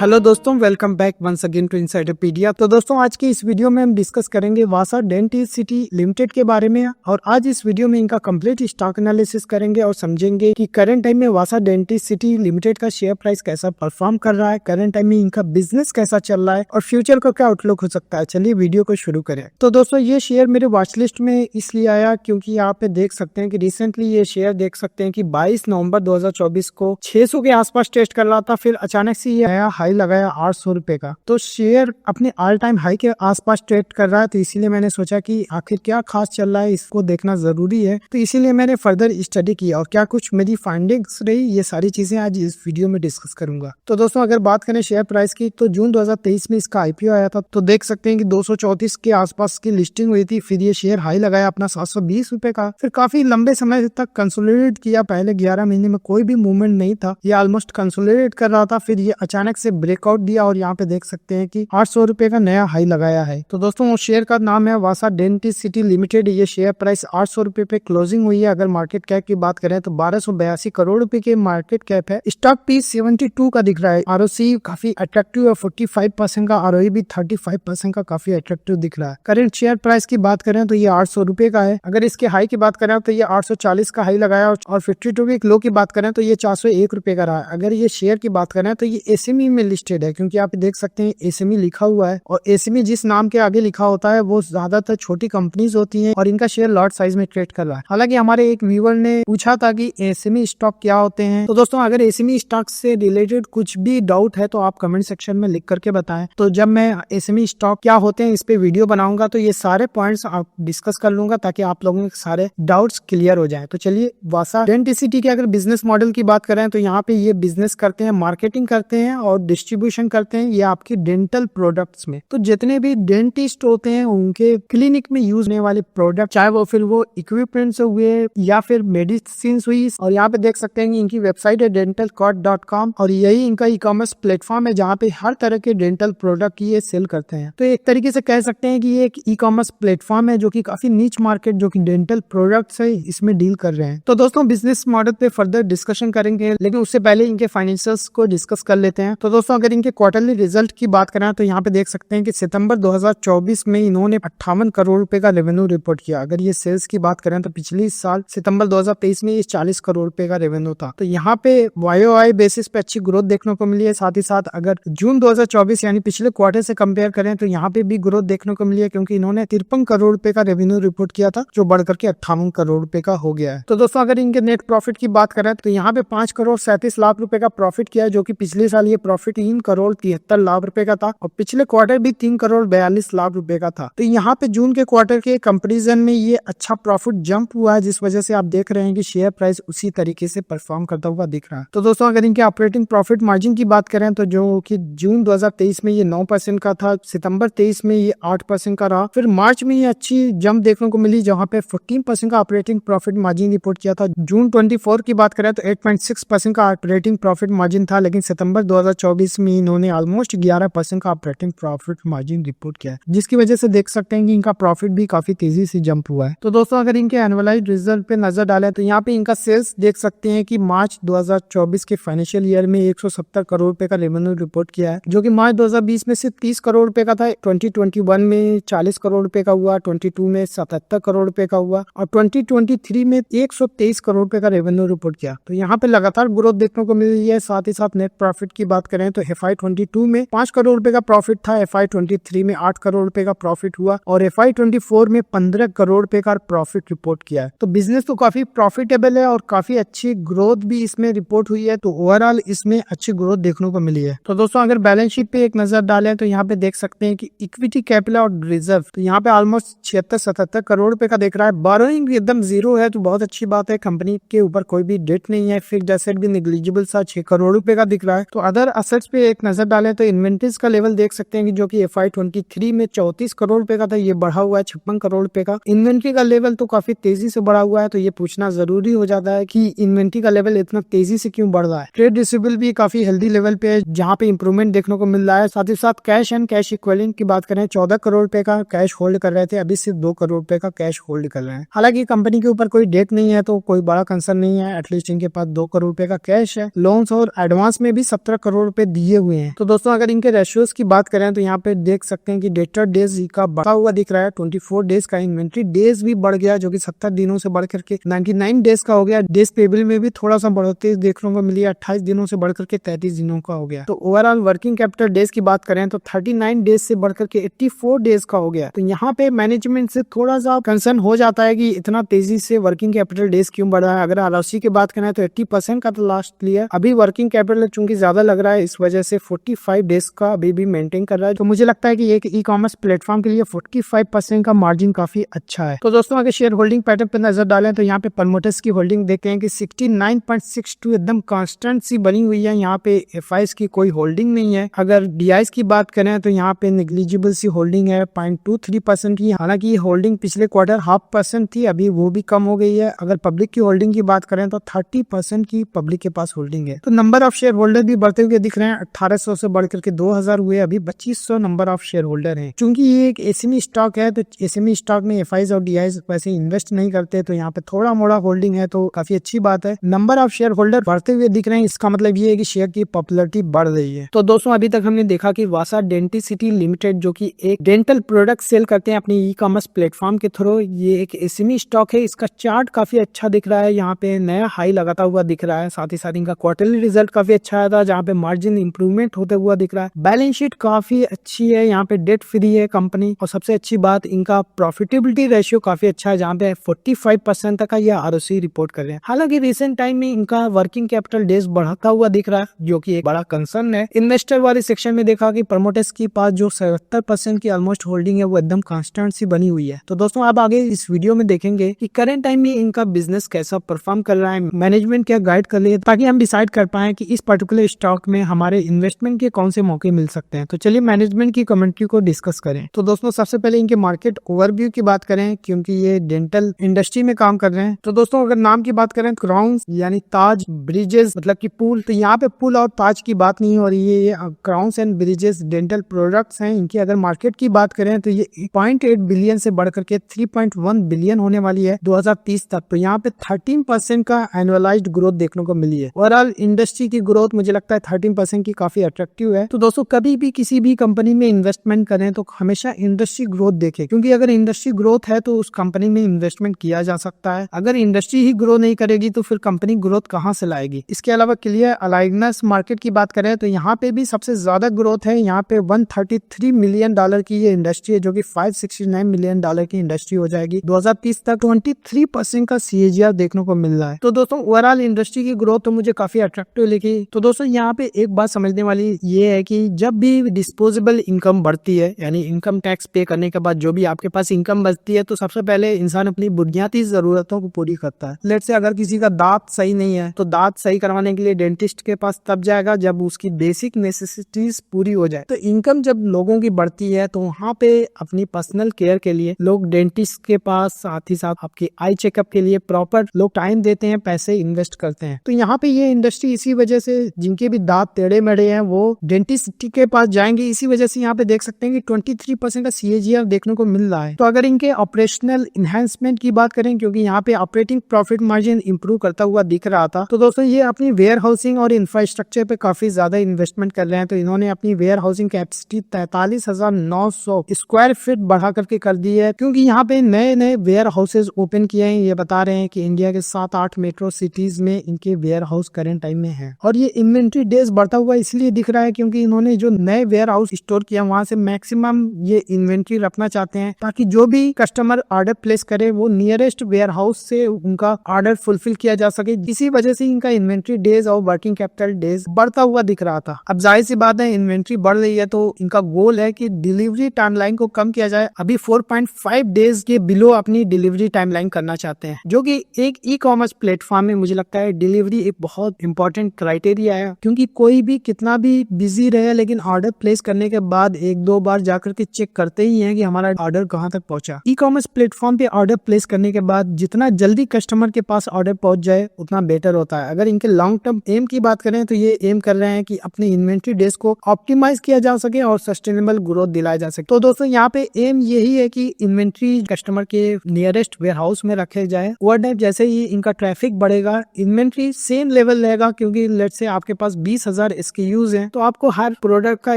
Hello दोस्तों, welcome back once again to Insiderpedia. तो दोस्तों, आज की इस वीडियो में हम डिस्कस करेंगे वासा डेंटिसिटी लिमिटेड के बारे में। और आज इस वीडियो में इनका कंप्लीट स्टॉक एनालिसिस करेंगे और समझेंगे कि करंट टाइम में वासा डेंटिसिटी लिमिटेड का शेयर प्राइस कैसा परफॉर्म कर रहा है, करंट टाइम में इनका बिजनेस कैसा चल रहा है और फ्यूचर का क्या आउटलुक हो सकता है। चलिए वीडियो को शुरू करें। तो दोस्तों, ये शेयर मेरे वॉच लिस्ट में इसलिए आया क्योंकि यहाँ पे देख सकते हैं कि रिसेंटली ये शेयर देख सकते हैं कि 22 नवंबर 2024 को 600 के आसपास टेस्ट कर रहा था, फिर अचानक से ये आया हाई लगाया 800 रुपए का। तो शेयर अपने ऑल टाइम हाई के आसपास ट्रेड कर रहा है, तो इसीलिए मैंने सोचा कि आखिर क्या खास चल रहा है, इसको देखना जरूरी है। तो इसीलिए मैंने फर्दर स्टडी किया और क्या कुछ मेरी फाइंडिंग्स रही, ये सारी चीजें आज इस वीडियो में डिस्कस करूंगा। तो दोस्तों, अगर बात करें शेयर प्राइस की, तो जून 2023 में इसका आईपीओ आया था। तो देख सकते हैं कि 234 के आसपास की लिस्टिंग हुई थी, फिर ये शेयर हाई लगाया अपना 720 रुपए का, फिर काफी लंबे समय तक कंसोलिडेट किया। पहले 11 महीने में कोई भी मूवमेंट नहीं था, ये ऑलमोस्ट कंसोलिडेट कर रहा था, फिर ये अचानक से ब्रेकआउट दिया और यहाँ पे देख सकते हैं कि 800 रुपए का नया हाई लगाया है। तो दोस्तों, उस शेयर का नाम है वासा डेंटिसिटी लिमिटेड। ये शेयर प्राइस 800 रुपए पे क्लोजिंग हुई है। अगर मार्केट कैप की बात करें तो 1282 करोड़ रुपए के मार्केट कैप है। स्टॉक पीस 72 का दिख रहा है। आरओसी काफी अट्रैक्टिव है 45% का, आरओई भी 35% का काफी अट्रैक्टिव दिख रहा है। करंट शेयर प्राइस की बात करें तो ये 800 रुपए का है। अगर इसके हाई की बात करें तो ये 840 का हाई लगाया और 52 वीक लो की बात करें तो ये 401 रुपए का रहा है। अगर ये शेयर की बात करें तो ये एसएमई में लिस्टेड है, क्योंकि आप देख सकते हैं एसएमई लिखा हुआ है और एसएमई जिस नाम के आगे लिखा होता है वो ज्यादातर छोटी कंपनीज होती हैं और इनका शेयर लॉट साइज में ट्रेड कर रहा है। हालांकि हमारे एक व्यूअर ने पूछा था कि एसएमई स्टॉक क्या होते हैं। तो दोस्तों, अगर एसएमई स्टॉक से रिलेटेड कुछ भी डाउट है तो आप कमेंट सेक्शन में लिख करके बताएं। तो जब मैं एसएमई स्टॉक क्या होते हैं इस पे वीडियो बनाऊंगा तो ये सारे पॉइंट्स आप डिस्कस कर लूंगा ताकि आप लोगों के सारे डाउट्स क्लियर हो जाए। तो चलिए, वासा डेंटिसिटी के अगर बिजनेस मॉडल की बात करें तो यहाँ पे ये बिजनेस करते हैं, मार्केटिंग करते हैं और डिस्ट्रीब्यूशन करते हैं ये आपकी डेंटल प्रोडक्ट्स में। तो जितने भी डेंटिस्ट होते हैं उनके क्लिनिक में यूज होने वाले प्रोडक्ट, चाहे वो फिर वो इक्विपमेंट्स हुए या फिर मेडिसिन हुई। और यहाँ पे देख सकते हैं कि इनकी वेबसाइट है dentalcot.com और यही इनका ई कॉमर्स प्लेटफॉर्म है जहाँ पे हर तरह के डेंटल प्रोडक्ट ये सेल करते हैं। तो एक तरीके से कह सकते हैं कि ये एक ई कॉमर्स प्लेटफॉर्म है जो कि काफी नीच मार्केट जो कि डेंटल प्रोडक्ट्स है इसमें डील कर रहे हैं। तो दोस्तों, बिजनेस मॉडल पे फर्दर डिस्कशन करेंगे, लेकिन उससे पहले इनके फाइनेंशियल्स को डिस्कस कर लेते हैं। तो दोस्तों, अगर इनके क्वार्टरली रिजल्ट की बात करें तो यहाँ पे देख सकते हैं कि सितंबर 2024 में इन्होंने 58 करोड़ रुपए का रेवेन्यू रिपोर्ट किया। अगर ये सेल्स की बात करें तो पिछले साल सितंबर 2023 में ये 40 करोड़ रुपए का रेवेन्यू था। तो यहाँ पे YoY बेसिस पे अच्छी ग्रोथ देखने को मिली है। साथ ही साथ अगर जून 2024 यानी पिछले क्वार्टर से कंपेयर करें तो यहाँ पे भी ग्रोथ देखने को मिली है, क्योंकि इन्होंने 53 करोड़ रुपए का रेवेन्यू रिपोर्ट किया था जो बढ़कर के 58 करोड़ रुपए का हो गया है। तो दोस्तों, अगर इनके नेट प्रॉफिट की बात करें तो यहाँ पे 5 करोड़ 37 लाख रुपए का प्रॉफिट किया है, जो कि पिछले साल ये प्रॉफिट 3 करोड़ 73 लाख रुपए का था और पिछले क्वार्टर भी 3 करोड़ 42 लाख रुपए का था। तो यहाँ पे जून के क्वार्टर के कंपैरिजन में ये अच्छा प्रॉफिट जंप हुआ है, जिस वजह से आप देख रहे हैं कि शेयर प्राइस उसी तरीके से परफॉर्म करता हुआ दिख रहा है। तो दोस्तों, अगर इनके ऑपरेटिंग प्रॉफिट मार्जिन की बात करें तो जो कि जून 2023 में ये 9% का था, सितंबर 23 में ये 8% का रहा, फिर मार्च में ये अच्छी जंप देखने को मिली जहाँ पे 14% का ऑपरेटिंग प्रॉफिट मार्जिन रिपोर्ट किया था। जून 24 की बात करें तो 8.6% का ऑपरेटिंग प्रॉफिट मार्जिन था, लेकिन सितंबर 2024 में इन्होंने ऑलमोस्ट 11% का ऑपरेटिंग प्रॉफिट मार्जिन रिपोर्ट किया है, जिसकी वजह से देख सकते हैं कि इनका प्रॉफिट भी काफी तेजी से जंप हुआ है। तो दोस्तों, अगर इनके एनुअलाइज्ड रिजल्ट पे नजर डालें तो यहाँ पे इनका सेल्स देख सकते हैं कि मार्च 2024 के फाइनेंशियल ईयर में 170 करोड़ रुपए का रेवेन्यू रिपोर्ट किया है, जो कि मार्च 2020 में सिर्फ 30 करोड़ रुपए का था। 2021 में 40 करोड़ रुपए का हुआ, 22 में 77 करोड़ रुपए का हुआ और 2023 में 123 करोड़ रुपए का रेवेन्यू रिपोर्ट किया। तो यहाँ पे लगातार ग्रोथ देखने को मिल रही है। साथ ही साथ नेट प्रॉफिट की बात करें तो FY22 में 5 करोड़ रुपए का प्रॉफिट था, FY23 में 8 करोड़ रुपए का प्रॉफिट हुआ और FY24 में 15 करोड़ रुपए का प्रॉफिट रिपोर्ट किया है। तो बिजनेस तो काफी प्रॉफिटेबल है और काफी अच्छी ग्रोथ भी इसमें रिपोर्ट हुई है। तो ओवरऑल इसमें अच्छी ग्रोथ देखने को मिली है। तो दोस्तों, अगर बैलेंस शीट पे एक नजर डालें तो यहाँ पे देख सकते हैं कि इक्विटी कैपिटल और रिजर्व, तो यहाँ पे ऑलमोस्ट 76-77 करोड़ रुपए का देख रहा है। बोरोइंग एकदम जीरो है, तो बहुत अच्छी बात है। कंपनी के ऊपर कोई भी डेट नहीं है। फिक्स्ड एसेट भी नेग्लिजिबल सा 6 करोड़ रुपए का दिख रहा है। तो अदर असेट्स पे एक नजर डालें तो इन्वेंट्रीज का लेवल देख सकते हैं कि जो कि FY23 में 34 करोड़ रुपए का था, ये बढ़ा हुआ है 56 करोड़ रुपए का। इन्वेंट्री का लेवल तो काफी तेजी से बढ़ा हुआ है, तो ये पूछना जरूरी हो जाता है कि इन्वेंट्री का लेवल इतना तेजी से क्यों बढ़ रहा है। ट्रेड रिसीवेबल भी काफी हेल्दी लेवल पे है, जहाँ पे इंप्रूवमेंट देखने को मिल रहा है। साथ ही साथ कैश एंड कैश इक्विवेलेंट की बात करें 14 करोड़ रुपए का कैश होल्ड कर रहे थे, अभी सिर्फ 2 करोड़ रुपए का कैश होल्ड कर रहे हैं। हालांकि कंपनी के ऊपर कोई डेट नहीं है तो कोई बड़ा कंसर्न नहीं है, एटलीस्ट इनके पास 2 करोड़ रुपए का कैश है। लोन्स और एडवांस में भी 17 करोड़ रुपए दिए हुए हैं। तो दोस्तों अगर इनके रेशियोज की बात करें तो यहाँ पे देख सकते हैं कि डेटर डेज का बढ़ा हुआ दिख रहा है। 24 डेज का इन्वेंट्री डेज भी बढ़ गया, जो कि 70 दिनों से बढ़ करके 99 डेज का हो गया। डेज पेबल में भी थोड़ा सा बढ़ोतरी देखने को मिली, 28 दिनों से बढ़ करके 33 दिनों का हो गया। तो ओवरऑल वर्किंग कैपिटल डेज की बात करें तो 39 डेज से बढ़ करके 84 डेज का हो गया। तो यहाँ पे मैनेजमेंट से थोड़ा सा कंसर्न हो जाता है कि इतना तेजी से वर्किंग कैपिटल डेज क्यों बढ़ा है। अगर आरओसी की बात करें तो 80% का तो लास्ट क्लियर, अभी वर्किंग कैपिटल चूंकि ज्यादा लग रहा है, इस वजह से 45 डेज का अभी भी मेंटेन कर रहा है। तो मुझे लगता है कि एक ई कॉमर्स प्लेटफॉर्म के लिए 45% का मार्जिन काफी अच्छा है। तो दोस्तों अगर शेयर होल्डिंग पैटर्न पर नजर डालें तो यहाँ पे प्रमोटर्स की होल्डिंग देखते हैं कि 69.62 एकदम कांस्टेंट सी बनी हुई है। यहाँ पे एफआईएस की कोई होल्डिंग नहीं है। अगर डीआईएस की बात करें तो यहाँ पे नेग्लिजिबल सी होल्डिंग है 0.23% की। हालांकि ये होल्डिंग पिछले क्वार्टर 0.5% थी, अभी वो भी कम हो गई है। अगर पब्लिक की होल्डिंग की बात करें तो 30% की पब्लिक के पास होल्डिंग है। तो नंबर ऑफ शेयर होल्डर भी बढ़ते हुए दिख रहे हैं, 1800 से बढ़ करके 2000 हुए, अभी 2500 नंबर ऑफ शेयर होल्डर है। चूंकि ये एक एसएमई स्टॉक है तो एसएमई स्टॉक में एफआईएस और डीआईएस वैसे इन्वेस्ट नहीं करते, तो यहाँ पे थोड़ा मोड़ा होल्डिंग है तो काफी अच्छी बात है। नंबर ऑफ शेयर होल्डर बढ़ते हुए दिख रहे हैं, इसका मतलब ये है कि शेयर की पॉपुलरिटी बढ़ रही है। तो दोस्तों अभी तक हमने देखा कि वासा डेंटिसिटी लिमिटेड जो कि एक डेंटल प्रोडक्ट सेल करते हैं अपनी ई कॉमर्स प्लेटफॉर्म के थ्रू, ये एक एसएमई स्टॉक है। इसका चार्ट काफी अच्छा दिख रहा है, यहाँ पे नया हाई लगाता हुआ दिख रहा है। साथ ही साथ इनका क्वार्टरली रिजल्ट काफी अच्छा आया था, जहाँ पे मार्जिन इंप्रूवमेंट होते हुआ दिख रहा है। बैलेंस शीट काफी अच्छी है, यहाँ पे डेट फ्री है कंपनी, और सबसे अच्छी बात इनका प्रॉफिटेबिलिटी रेशियो काफी अच्छा है, जहाँ पे 45% तक का यह आरओसी रिपोर्ट कर रहे हैं। हालांकि रिसेंट टाइम में इनका वर्किंग कैपिटल डेज बढ़ता हुआ दिख रहा है, जो कि एक बड़ा कंसर्न है। इन्वेस्टर वाले सेक्शन में देखा कि प्रमोटर्स के पास जो 77% की ऑलमोस्ट होल्डिंग है वो एकदम कांस्टेंट सी बनी हुई है। तो दोस्तों आप आगे इस वीडियो में देखेंगे कि करंट टाइम में इनका बिजनेस कैसा परफॉर्म कर रहा है, मैनेजमेंट क्या गाइड कर रही है, ताकि हम डिसाइड कर पाए कि इस पर्टिकुलर स्टॉक में हमारे इन्वेस्टमेंट के कौन से मौके मिल सकते हैं। तो चलिए मैनेजमेंट की कमेंट्री को डिस्कस करें। तो दोस्तों सबसे पहले इनके मार्केट ओवरव्यू की बात करें, क्योंकि ये डेंटल इंडस्ट्री में काम कर रहे हैं। तो दोस्तों अगर नाम की बात करें, क्राउन यानी ताज, ब्रिजेस मतलब कि पुल, तो यहाँ पे पुल और ताज की बात नहीं हो रही है, ये crowns and bridges dental products हैं। इनकी अगर मार्केट की बात करें तो ये 0.8 बिलियन से बढ़कर के 3.1 बिलियन होने वाली है 2030 तक। तो यहाँ पे 13% का एनुअलाइज्ड ग्रोथ देखने को मिली है। ओवरऑल इंडस्ट्री की ग्रोथ मुझे लगता है 13% की काफी अट्रैक्टिव है। तो दोस्तों कभी भी किसी भी कंपनी में इन्वेस्टमेंट करें तो हमेशा इंडस्ट्री ग्रोथ देखें, क्योंकि अगर इंडस्ट्री ग्रोथ है तो उस कंपनी में इन्वेस्टमेंट किया जा सकता है। अगर इंडस्ट्री ही ग्रो नहीं करेगी तो फिर कंपनी ग्रोथ कहाँ से लाएगी। इसके अलावा क्लियर अलाइनर्स मार्केट की बात करें तो यहाँ पे भी सबसे ज्यादा ग्रोथ है। यहाँ पे 133 मिलियन डॉलर की ये इंडस्ट्री है, जो कि 569 मिलियन डॉलर की इंडस्ट्री हो जाएगी 2030 तक। 23% का CAGR देखने को मिल रहा है। तो दोस्तों ओवरऑल इंडस्ट्री की ग्रोथ तो मुझे काफी अट्रैक्टिव लगी। तो दोस्तों यहाँ पे एक बात समझने वाली ये है कि जब भी डिस्पोजेबल इनकम बढ़ती है, यानी इनकम टैक्स पे करने के बाद जो भी आपके पास इनकम बचती है, तो सबसे पहले इंसान अपनी बुनियादी जरूरतों को पूरी करता है। लेट से अगर किसी का दांत सही नहीं है तो दांत सही करवाने के लिए डेंटिस्ट के पास तब जाएगा जब उसकी बेसिक नेसेसिटीज पूरी हो जाए। तो इनकम जब लोगों की बढ़ती है तो वहाँ पे अपनी पर्सनल केयर के लिए लोग डेंटिस्ट के पास, साथ ही साथ आपके आई चेकअप के लिए प्रॉपर लोग टाइम देते हैं, पैसे इन्वेस्ट करते हैं। तो यहाँ पे ये इंडस्ट्री इसी वजह से, जिनके भी दांत टेढ़े मेढ़े हैं वो डेंटिस्ट के पास जाएंगे। इसी वजह से यहाँ पे देख सकते हैं कि 23% का CAGR देखने को मिल रहा है। तो अगर इनके ऑपरेशनल इनहेंसमेंट की बात करें, क्योंकि यहाँ पे ऑपरेटिंग प्रॉफिट मार्जिन इंप्रूव करता हुआ दिख रहा था, तो दोस्तों ये अपनी वेयर हाउसिंग और इंफ्रास्ट्रक्चर पे काफी ज्यादा इन्वेस्टमेंट कर रहे हैं। तो इन्होंने अपनी warehousing capacity 43,900 square feet बढ़ा करके कर दी है, क्योंकि यहाँ पे नए नए वेयर हाउसेज ओपन किए हैं। ये बता रहे हैं कि इंडिया के 7-8 मेट्रो सिटीज में इनके वेयर हाउस करंट टाइम में है। और ये इन्वेंट्री डेज बढ़ता हुआ इसलिए दिख रहा है क्योंकि इन्होंने जो नए वेयर हाउस स्टोर किया वहां से मैक्सिमम ये इन्वेंट्री रखना चाहते हैं, ताकि जो भी कस्टमर ऑर्डर प्लेस करे वो नियरेस्ट वेयर हाउस से उनका ऑर्डर फुलफिल किया जा सके। इसी वजह से इनका इन्वेंट्री डेज और वर्किंग कैपिटल डेज बढ़ता हुआ दिख रहा था। अब जाहिर सी बात है इन्वेंट्री बढ़ रही है तो इनका गोल है कि डिलीवरी टाइमलाइन को कम किया जाए। अभी 4.5 डेज के बिलो अपनी डिलीवरी टाइमलाइन करना चाहते हैं, जो कि एक ई कॉमर्स प्लेटफॉर्म में मुझे लगता है डिलीवरी एक बहुत इंपॉर्टेंट क्राइटेरिया है। क्योंकि कोई भी कितना भी बिजी रहे, लेकिन ऑर्डर प्लेस करने के बाद 1-2 बार जाकर के चेक करते ही हैं कि हमारा ऑर्डर कहां तक पहुंचा। ई कॉमर्स प्लेटफॉर्म पे ऑर्डर प्लेस करने के बाद जितना जल्दी कस्टमर के पास ऑर्डर पहुंच जाए उतना बेटर होता है। अगर इनके लॉन्ग टर्म एम की बात करें तो ये एम कर रहे हैं कि अपने इन्वेंट्री डेज को ऑप्टिमाइज किया जा सके और सस्टेनेबल ग्रोथ दिलाया जा सके। तो दोस्तों यहाँ पे एम यही है कि इन्वेंट्री कस्टमर के नियरेस्ट वेयर हाउस में रखे जाए। ओवर टाइम जैसे ही इनका ट्रैफिक बढ़ेगा, इन्वेंट्री सेम लेवल रहेगा, क्योंकि लेट से आपके पास 20,000 हजार SKUs हैं, तो आपको हर प्रोडक्ट का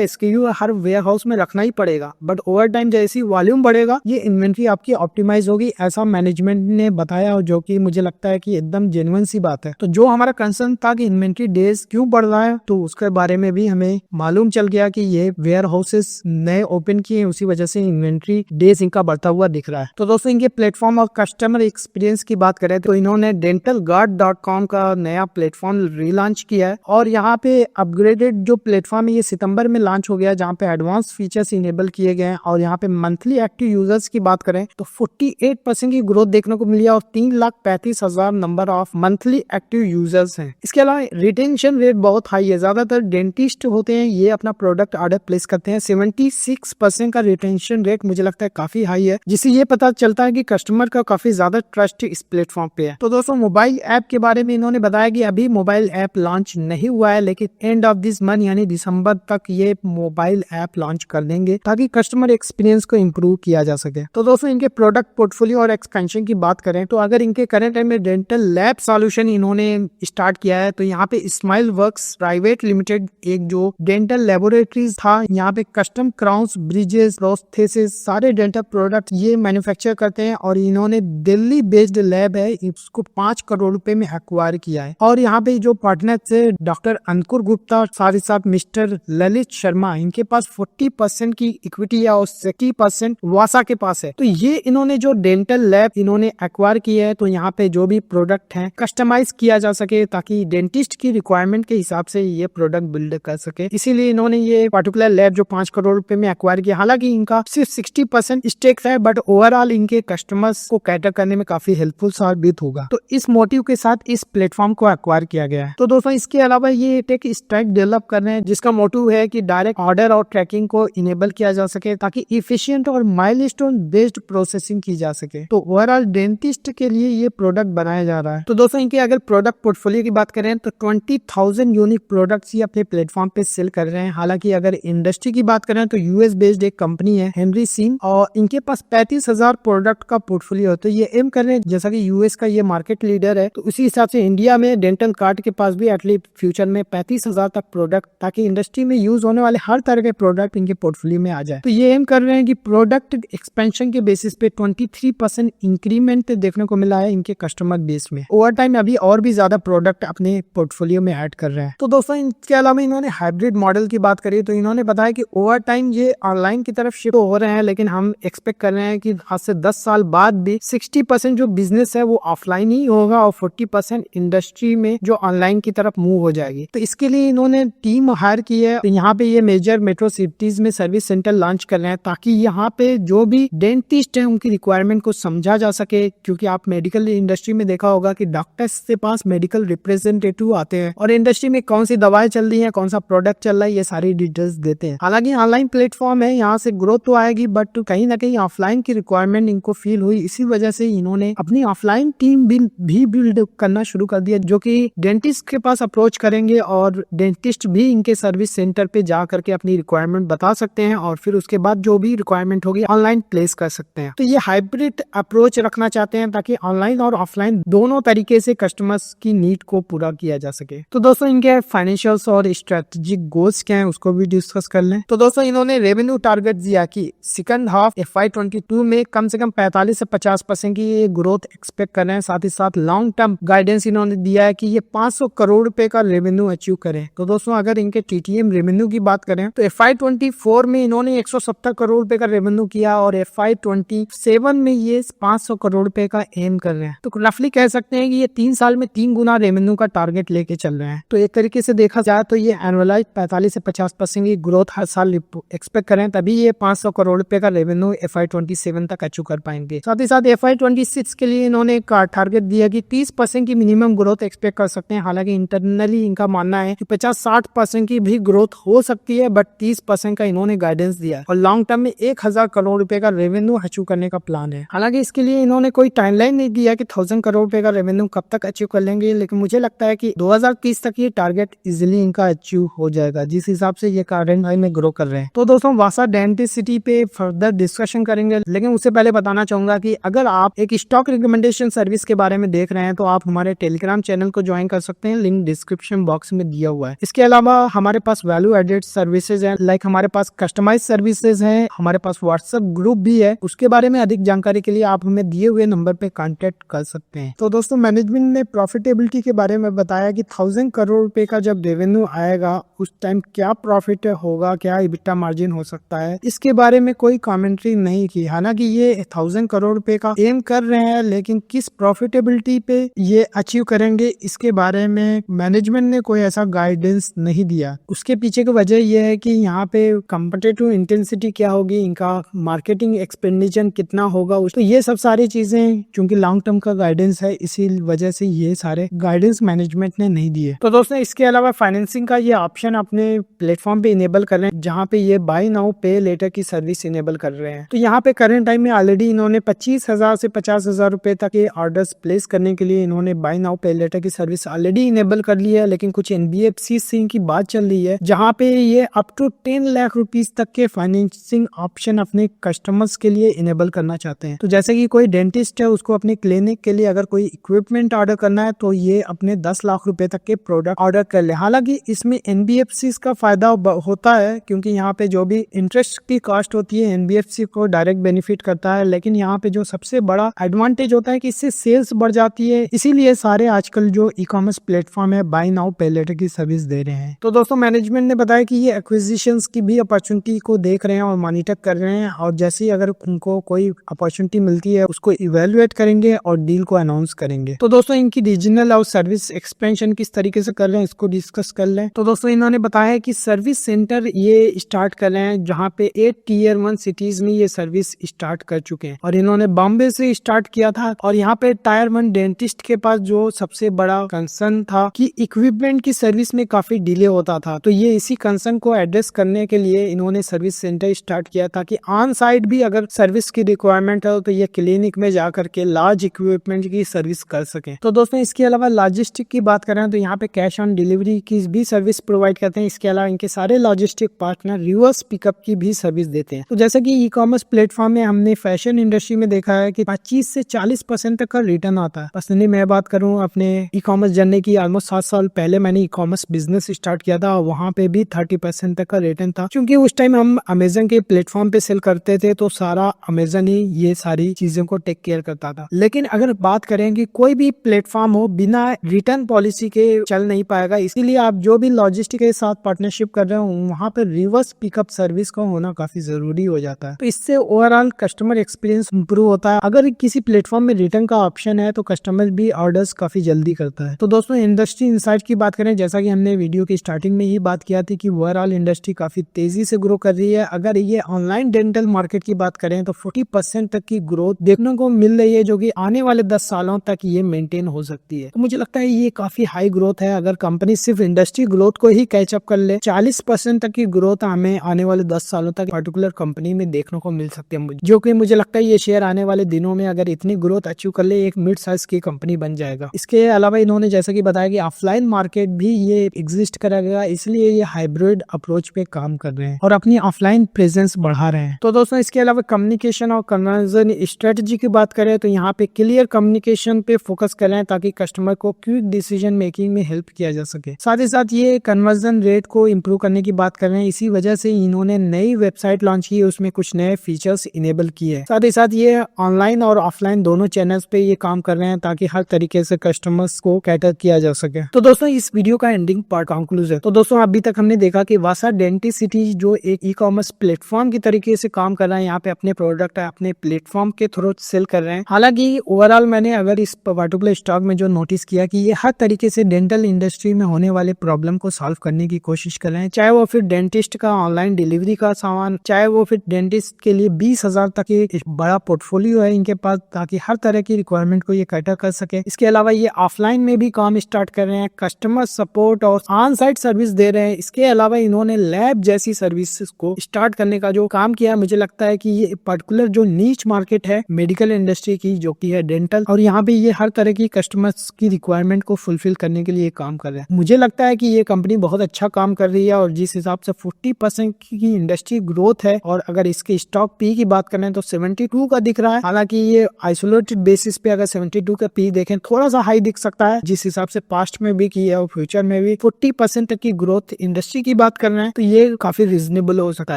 SKU हर वेयर हाउस में रखना ही पड़ेगा। बट ओवर टाइम जैसी वॉल्यूम बढ़ेगा ये इन्वेंट्री आपकी ऑप्टिमाइज होगी, ऐसा मैनेजमेंट ने बताया, जो कि मुझे लगता है कि एकदम जेन्युइन सी बात है। तो जो हमारा कंसर्न था कि इन्वेंट्री डेज क्यों बढ़ रहा है, तो उसके बारे में भी हमें मालूम चल गया कि ये वेयर हाउसेस नए ओपन किए, उसी वजह से इन्वेंट्री डेज इनका बढ़ता हुआ दिख रहा है। तो दोस्तों इनके प्लेटफॉर्म और कस्टमर एक्सपीरियंस की बात करें तो इन्होंने dentalguard.com का नया प्लेटफॉर्म रीलॉन्च किया है, और यहाँ पे अपग्रेडेड जो प्लेटफॉर्म है ये सितंबर में लॉन्च हो गया, जहाँ पे एडवांस फीचर्स इनेबल किए गए हैं। और यहाँ पे मंथली एक्टिव यूजर्स की बात करें तो 48% की ग्रोथ देखने को मिली है, और 3,35,000 number of monthly active users हैं। इसके अलावा रिटेंशन रेट बहुत हाई है। ज्यादातर डेंटिस्ट होते हैं ये अपना प्रोडक्ट ऑर्डर प्लेस करते हैं, 76% का रिटेंशन रेट मुझे लगता है काफी हाई है, जिससे ये पता चलता है कि कस्टमर का काफी ज्यादा ट्रस्ट इस प्लेटफॉर्म पे है। तो दोस्तों मोबाइल ऐप के बारे में इन्होंने बताया कि अभी मोबाइल ऐप लॉन्च नहीं हुआ है, लेकिन एंड ऑफ दिस मंथ यानी दिसंबर तक ये मोबाइल ऐप लॉन्च कर देंगे, ताकि कस्टमर एक्सपीरियंस को इम्प्रूव किया जा सके। तो दोस्तों इनके प्रोडक्ट पोर्टफोलियो और एक्सपेंशन की बात करें तो अगर इनके करंट टाइम में डेंटल लैब सॉल्यूशन इन्होंने स्टार्ट किया है, तो यहाँ पे स्माइल वर्क्स प्राइवेट लिमिटेड एक जो डेंटल लेबोरेटरीज था, यहाँ पे कस्टम क्राउन्स, ब्रिजेस, प्रोस्थेसिस सारे डेंटल प्रोडक्ट ये मैन्युफैक्चर करते हैं, और इन्होंने दिल्ली बेस्ड लैब है इसको 5 करोड़ रुपए में एक्वायर किया है। और यहाँ पे जो पार्टनर थे डॉक्टर अंकुर गुप्ता साथ ही साथ मिस्टर ललित शर्मा, इनके पास 40% की इक्विटी है और 60% वासा के पास है। तो ये इन्होंने जो डेंटल लैब इन्होंने एक्वायर किया है, तो यहाँ पे जो भी प्रोडक्ट है कस्टमाइज किया जा सके, ताकि डेंटिस्ट की रिक्वायरमेंट के हिसाब से ये प्रोडक्ट बिल्ड कर सके। इसीलिए इन्होंने ये पर्टिकुलर लैब जो 5 करोड़ रुपए में एक्वायर किया, हालांकि इनका सिर्फ 60% स्टेक्स है, बट ओवरऑल इनके कस्टमर्स को कैटर करने में काफी हेल्पफुल साबित होगा। तो इस मोटिव के साथ इस प्लेटफॉर्म को एक्वायर किया गया है। तो दोस्तों इसके अलावा ये टेक स्टैक डेवलप कर रहे हैं, जिसका मोटिव है कि डायरेक्ट ऑर्डर और ट्रैकिंग को इनेबल किया जा सके, ताकि इफिशिएंट और माइलस्टोन बेस्ड प्रोसेसिंग की जा सके। तो ओवरऑल डेंटिस्ट के लिए ये प्रोडक्ट बनाया जा रहा है। तो दोस्तों इनके अगर प्रोडक्ट पोर्टफोलियो की बात करें तो 20,000 यूनिक प्रोडक्ट्स ये अपने प्लेटफॉर्म पे सेल कर रहे हैं। हालांकि अगर इंडस्ट्री की बात करें तो यूएस बेस्ड एक कंपनी है हेनरी सीन, और इनके पास 35,000 प्रोडक्ट का पोर्टफोलियो है। तो ये एम कर रहे हैं, जैसा कि यूएस का ये मार्केट लीडर है, तो उसी हिसाब से इंडिया में डेंटल कार्ड के पास भी एटलीस्ट फ्यूचर में 35,000 तक प्रोडक्ट, ताकि इंडस्ट्री में यूज होने वाले हर तरह के प्रोडक्ट इनके पोर्टफोलियो में आ जाए। तो ये एम कर रहे हैं कि प्रोडक्ट एक्सपेंशन के बेसिस पे 23% इंक्रीमेंट देखने को मिला है इनके कस्टमर बेस में। ओवर टाइम अभी और भी ज्यादा प्रोडक्ट अपने पोर्टफोलियो में ऐड कर रहे हैं। तो दोस्तों इसके अलावा इन्होंने हाइब्रिड मॉडल की बात करी, तो इन्होंने बताया कि ओवर टाइम ये ऑनलाइन की तरफ शिफ्ट हो रहे हैं, लेकिन हम एक्सपेक्ट कर रहे हैं कि आज से 10 साल बाद भी 60% जो बिजनेस है वो ऑफलाइन ही होगा, और 40% इंडस्ट्री में जो ऑनलाइन की तरफ मूव हो जाएगी। तो इसके लिए इन्होंने टीम हायर की है। तो यहाँ पे ये मेजर मेट्रो सिटीज में सर्विस सेंटर लॉन्च कर रहे हैं, ताकि यहाँ पे जो भी डेंटिस्ट है उनकी रिक्वायरमेंट को समझा जा सके, क्योंकि आप मेडिकल इंडस्ट्री में देखा होगा कि डॉक्टर्स के पास मेडिकल रिप्रेजेंटेटिव आते हैं, और इंडस्ट्री में कौन सी दवाएं चल रही है, कौन सा प्रोडक्ट चल रहा है, ये सारी डिटेल्स देते हैं। हालांकि ऑनलाइन प्लेटफॉर्म है, यहाँ से ग्रोथ तो आएगी, बट कहीं ना कहीं ऑफलाइन की रिक्वायरमेंट इनको फील हुई। इसी वजह से इन्होंने अपनी ऑफलाइन टीम भी बिल्ड करना शुरू कर दिया, जो कि डेंटिस्ट के पास अप्रोच करेंगे, और डेंटिस्ट भी इनके सर्विस सेंटर पे जा करके अपनी रिक्वायरमेंट बता सकते हैं, और फिर उसके बाद जो भी रिक्वायरमेंट होगी ऑनलाइन प्लेस कर सकते हैं। तो ये हाइब्रिड अप्रोच रखना चाहते हैं, ताकि ऑनलाइन और ऑफलाइन दोनों तरीके से कस्टमर्स की नीड को पूरा किया जा सके। तो दोस्तों इनके फाइनेंशियल्स और स्ट्रेटेजिक गोल्स क्या है उसको भी डिस्कस कर लें। तो दोस्तों इन्होंने रेवेन्यू टारगेट दिया कि सेकंड हाफ FY22 में कम से कम 45 से 50% की ग्रोथ एक्सपेक्ट कर रहे हैं। साथ ही साथ लॉन्ग टर्म गाइडेंस इन्होंने दिया है कि ये 500 करोड़ रुपए का रेवेन्यू अचीव करें। तो दोस्तों अगर इनके TTM रेवेन्यू की बात करें तो FY24 में इन्होंने 170 करोड़ रुपए का रेवेन्यू किया, और FY27 में ये 500 करोड़ रुपए का एम कर रहे हैं। तो रफली कह सकते हैं कि ये 3 साल में 3 गुना रेवेन्यू का टारगेट लेके चल रहे हैं। तो एक तरीके से देखा जाए तो ये एनुअलाइज 45 से 50% की ग्रोथ हर साल एक्सपेक्ट करें, तभी ये 500 करोड़ रुपए का रेवेन्यू FY27 तक अचीव कर पाएंगे। साथ ही साथ FY26 के लिए इन्होंने एक टारगेट दिया कि 30% की मिनिमम ग्रोथ एक्सपेक्ट कर सकते हैं। हालांकि इंटरनली इनका मानना है कि 50-60% की भी ग्रोथ हो सकती है, बट 30% का इन्होंने गाइडेंस दिया है, और लॉन्ग टर्म में 1000 करोड़ रुपए का रेवेन्यू अचीव करने का प्लान है। हालांकि इसके लिए इन्होंने कोई टाइमलाइन नहीं दिया कि 1000 करोड़ रुपए का रेवेन्यू कब तक अचीव कर लेंगे, लेकिन मुझे लगता है कि 2030 तक ये टारगेट इजिली इनका अचीव हो जाएगा, जिस हिसाब से ये करंट हाई में ग्रो कर रहे हैं। तो दोस्तों वासा डेंटिस्ट सिटी पे फर्दर डिस्कशन करेंगे, लेकिन उससे पहले बताना चाहूंगा कि अगर आप एक स्टॉक रिकमेंडेशन सर्विस के बारे में देख रहे हैं तो आप हमारे टेलीग्राम चैनल को ज्वाइन कर सकते हैं, लिंक डिस्क्रिप्शन बॉक्स में दिया हुआ है। हुआ है। इसके अलावा हमारे पास वैल्यू एडेड सर्विसेज हैं, लाइक हमारे पास कस्टमाइज सर्विसेज हैं, हमारे पास व्हाट्सएप ग्रुप भी है। उसके बारे में अधिक जानकारी के लिए आप हमें दिए हुए नंबर पे कांटेक्ट कर सकते हैं। तो दोस्तों मैनेजमेंट ने प्रॉफिटेबिलिटी के बारे में बताया कि 1000 करोड़ रुपए का जब रेवेन्यू आएगा उस टाइम क्या प्रॉफिट होगा, क्या इबिटा मार्जिन हो सकता है, इसके बारे में कोई कमेंट्री नहीं की। हालांकि ये 1000 करोड़ रुपए का एम कर रहे हैं, लेकिन किस प्रॉफिटेबिलिटी पे ये अचीव करेंगे इसके बारे में मैनेजमेंट ने कोई ऐसा गाइडेंस नहीं दिया। उसके पीछे की वजह यह है कि यहाँ पे कॉम्पिटिटिव इंटेंसिटी क्या होगी, इनका मार्केटिंग एक्सपेंडिचर कितना होगा, तो ये सब सारी चीजें चूंकि लॉन्ग टर्म का गाइडेंस है, इसी वजह से ये सारे गाइडेंस मैनेजमेंट ने नहीं दिए। तो दोस्तों इसके अलावा फाइनेंसिंग का ये ऑप्शन अपने प्लेटफॉर्म पे इनेबल कर रहे हैं, जहाँ पे ये बाय नाउ पे लेटर की सर्विस इनेबल कर रहे हैं। तो यहाँ पे करंट टाइम में ऑलरेडी इन्होंने 25,000 से 50,000 रुपए तक के ऑर्डर्स प्लेस करने के लिए इन्होंने बाय नाउ पे लेटर की सर्विस ऑलरेडी इनेबल कर ली है। लेकिन कुछ एनबीएफसी से इनकी बात चल रही है, जहाँ पे ये अप टू 10 लाख रुपीज तक के फाइनेंसिंग ऑप्शन अपने कस्टमर्स के लिए इनेबल करना चाहते हैं। तो जैसे कि कोई डेंटिस्ट है, उसको अपने क्लिनिक के लिए अगर कोई इक्विपमेंट ऑर्डर करना है तो ये अपने 10 लाख रुपए तक के प्रोडक्ट ऑर्डर कर ले। हालांकि इसमें एनबीएफसी का फायदा होता है, क्योंकि यहाँ पे जो भी इंटरेस्ट की कॉस्ट होती है एनबीएफसी को डायरेक्ट बेनिफिट करता है। लेकिन यहाँ पे जो सबसे बड़ा एडवांटेज होता है कि इससे सेल्स बढ़ जाती है, इसीलिए सारे आजकल जो ई कॉमर्स प्लेटफॉर्म है बाय नाउ पे लेटर की सर्विस दे रहे हैं। तो दोस्तों मैनेजमेंट ने बताया कि ये एक्विजिशंस की भी अपॉर्चुनिटी को देख रहे हैं और मॉनिटर कर रहे हैं, और जैसे ही अगर उनको कोई अपॉर्चुनिटी मिलती है उसको इवेल्युएट करेंगे और डील को अनाउंस करेंगे। तो दोस्तों इनकी रीजनल और सर्विस एक्सपेंशन किस तरीके से कर रहे हैं इसको डिस्कस कर लें। तो दोस्तों इन्होंने बताया कि सर्विस सेंटर ये स्टार्ट कर रहे हैं, जहाँ पे 8 Tier 1 सिटीज में ये सर्विस स्टार्ट कर चुके हैं, और इन्होंने बॉम्बे से स्टार्ट किया था। और यहाँ पे Tier 1 डेंटिस्ट के पास जो सबसे बड़ा कंसर्न था कि इक्विपमेंट की सर्विस में काफी डिले होता था, तो ये इसी कंसर्न को एड्रेस करने के लिए इन्होंने सर्विस सेंटर स्टार्ट किया था कि ऑन साइट भी अगर सर्विस की रिक्वायरमेंट है तो ये क्लिनिक में जाकर के लार्ज इक्विपमेंट की सर्विस कर सके। तो दोस्तों इसके अलावा लॉजिस्टिक की बात करें तो यहाँ पे कैश ऑन डिलीवरी की भी सर्विस प्रोवाइड करते हैं। इसके अलावा इनके सारे लॉजिस्टिक पार्टनर रिवर्स पिकअप की भी सर्विस देते हैं। तो जैसे कि ई कॉमर्स प्लेटफॉर्म में हमने फैशन इंडस्ट्री में देखा है कि 25 से 40% तक का रिटर्न आता है। पर्सनली मैं बात करूँ अपने ई कॉमर्स जर्नी की, ऑलमोस्ट 7 साल पहले मैंने ई कॉमर्स बिजनेस स्टार्ट किया था, वहाँ पे भी 30% तक का रिटर्न था, क्योंकि उस टाइम हम अमेजन के प्लेटफॉर्म पे सेल करते थे, तो सारा अमेजन ही ये सारी चीजों को टेक केयर करता था। लेकिन अगर बात करें कि कोई भी प्लेटफॉर्म हो बिना रिटर्न पॉलिसी के चल नहीं पाएगा, इसीलिए आप जो भी लॉजिस्टिक के साथ पार्टनरशिप कर रहे हो वहाँ पे रिवर्स पिकअप सर्विस का होना काफी जरूरी हो जाता है। तो इससे ओवरऑल कस्टमर एक्सपीरियंस इंप्रूव होता है। अगर किसी प्लेटफॉर्म में रिटर्न का ऑप्शन है तो कस्टमर भी ऑर्डर्स काफी जल्दी करता है। तो दोस्तों इंडस्ट्री इनसाइट की बात करें, जैसा कि हमने वीडियो की स्टार्टिंग में ही बात किया थी कि ओवरऑल इंडस्ट्री काफी तेजी से ग्रो कर रही है। अगर ये ऑनलाइन डेंटल मार्केट की बात करें तो 40% तक की ग्रोथ देखने को मिल रही है, जो कि आने वाले 10 सालों तक ये मेंटेन हो सकती है। तो मुझे लगता है ये काफी हाई ग्रोथ है। अगर कंपनी सिर्फ इंडस्ट्री ग्रोथ को ही कैचअप कर ले, 40% तक की ग्रोथ हमें आने वाले 10 सालों तक पर्टिकुलर कंपनी में देखने को मिल सकती है, जो कि मुझे लगता है ये शेयर आने वाले दिनों में अगर इतनी ग्रोथ अचीव कर ले एक मिड साइज की कंपनी बन जाएगा। इसके अलावा इन्होंने जैसा कि बताया कि ऑफलाइन मार्केट भी ये एग्जिस्ट करेगा, इसलिए ये हाइब्रिड अप्रोच पे काम कर रहे हैं और अपनी ऑफलाइन प्रेजेंस बढ़ा रहे हैं। तो दोस्तों इसके अलावा कम्युनिकेशन और कन्वर्जन स्ट्रेटजी की बात करें तो यहाँ पे क्लियर कम्युनिकेशन पे फोकस कर रहे हैं, ताकि कस्टमर को क्विक डिसीजन मेकिंग में हेल्प किया जा सके। साथ ही साथ ये कन्वर्जन रेट को इम्प्रूव करने की बात कर रहे हैं। इसी वजह से इन्होंने नई वेबसाइट लॉन्च की, उसमें कुछ नए फीचर्स इनेबल किए। साथ ही साथ ये ऑनलाइन और ऑफलाइन दोनों चैनल्स पे ये काम कर रहे हैं, ताकि हर तरीके से कस्टमर्स को कैटर किया जा सके। तो दोस्तों इस वीडियो का एंडिंग पार्ट कंक्लूजन। तो दोस्तों अभी तक हमने देखा कि वासा डेंटिसिटी जो एक ई कॉमर्स प्लेटफॉर्म की तरीके से काम कर रहा है, यहाँ पे अपने प्रोडक्ट अपने प्लेटफॉर्म के थ्रू सेल कर रहे हैं। हालांकि ओवरऑल मैंने अगर इस पर्टिकुलर स्टॉक में जो नोटिस किया कि ये हर तरीके से डेंटल इंडस्ट्री में होने वाले प्रॉब्लम को सॉल्व करने की कोशिश कर रहे हैं, चाहे वो फिर डेंटिस्ट का ऑनलाइन डिलीवरी का सामान, चाहे वो फिर डेंटिस्ट के लिए 20,000 तक एक बड़ा पोर्टफोलियो है इनके पास, ताकि हर तरह की रिक्वायरमेंट को ये कैटर कर सके। इसके अलावा ये ऑफलाइन में भी काम स्टार्ट कर रहे हैं, कस्टमर सपोर्ट और ऑन साइट सर्विस दे रहे हैं। इसके अलावा इन्होंने लैब जैसी सर्विसेज को स्टार्ट करने का जो काम किया, मुझे लगता है कि ये पर्टिकुलर जो नीच मार्केट है मेडिकल इंडस्ट्री की, जो की है डेंटल, और यहाँ पे ये हर तरह की कस्टमर्स की रिक्वायरमेंट को फुलफिल करने के लिए काम कर रहे हैं। मुझे लगता है कि ये कंपनी बहुत अच्छा काम कर रही है, और जिस हिसाब से 40% की इंडस्ट्री ग्रोथ है, और अगर इसके स्टॉक पी की बात करें तो 72 का दिख रहा है। हालांकि ये आइसोलेटेड बेसिस पे अगर 72 का पी देखें थोड़ा सा हाई दिख सकता है, जिस हिसाब से पास्ट में भी की है और फ्यूचर में भी 40% तक की ग्रोथ इंडस्ट्री की बात कर रहे हैं तो ये काफी रीजनेबल हो सकता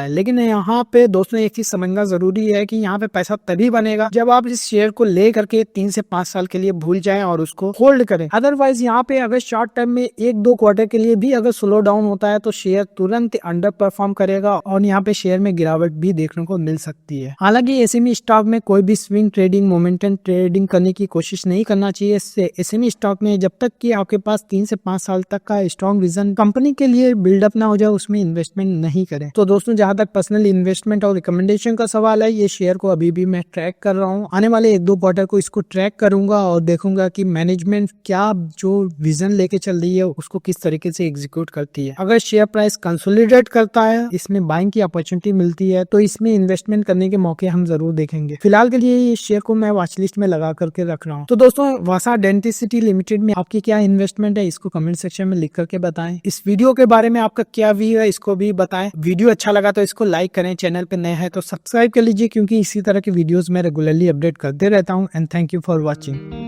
है। लेकिन यहाँ पे दोस्तों एक चीज समझना जरूरी है कि यहाँ पे पैसा तभी बनेगा जब आप इस शेयर को ले करके 3 से 5 साल के लिए भूल जाएं और उसको होल्ड करें। अदरवाइज यहाँ पे अगर शॉर्ट टर्म में 1-2 क्वार्टर के लिए भी अगर स्लो डाउन होता है तो शेयर तुरंत अंडर परफॉर्म करेगा और यहाँ पे शेयर में गिरावट भी देखने को मिल सकती है। हालांकि एसएमई स्टॉक में कोई भी स्विंग ट्रेडिंग, मोमेंटम ट्रेडिंग करने की कोशिश नहीं करना चाहिए। इससे एसएमई स्टॉक में जब तक कि आपके पास 3 से 5 साल तक का स्ट्रॉन्ग विजन कंपनी के लिए बिल्डअप ना हो जाए उसमें इन्वेस्टमेंट नहीं करें। तो दोस्तों जहां तक पर्सनल इन्वेस्टमेंट और रिकमेंडेशन का सवाल है, ये शेयर को अभी भी मैं ट्रैक कर रहा हूँ। आने वाले 1-2 क्वार्टर को इसको ट्रैक करूंगा और देखूंगा कि मैनेजमेंट क्या जो विजन लेके चल रही है उसको किस तरीके से एग्जीक्यूट करती है। अगर शेयर प्राइस कंसोलिडेट करता है, इसमें बाइंग की अपॉर्चुनिटी मिलती है तो इसमें इन्वेस्टमेंट करने के मौके हम जरूर देखेंगे। फिलहाल के लिए ये शेयर को मैं वॉच लिस्ट में लगा करके रख रहा हूँ। तो दोस्तों वासा डेंटिसिटी लिमिटेड में आपकी क्या इन्वेस्टमेंट है इसको कमेंट सेक्शन में लिख करके बताएं। इस वीडियो के बारे में आपका क्या व्यू है इसको भी बताएं। वीडियो अच्छा लगा तो इसको लाइक करें, चैनल पे नए हैं तो सब्सक्राइब कर लीजिए क्योंकि इसी तरह की वीडियोस मैं रेगुलरली अपडेट करते रहता हूँ। And thank you for watching.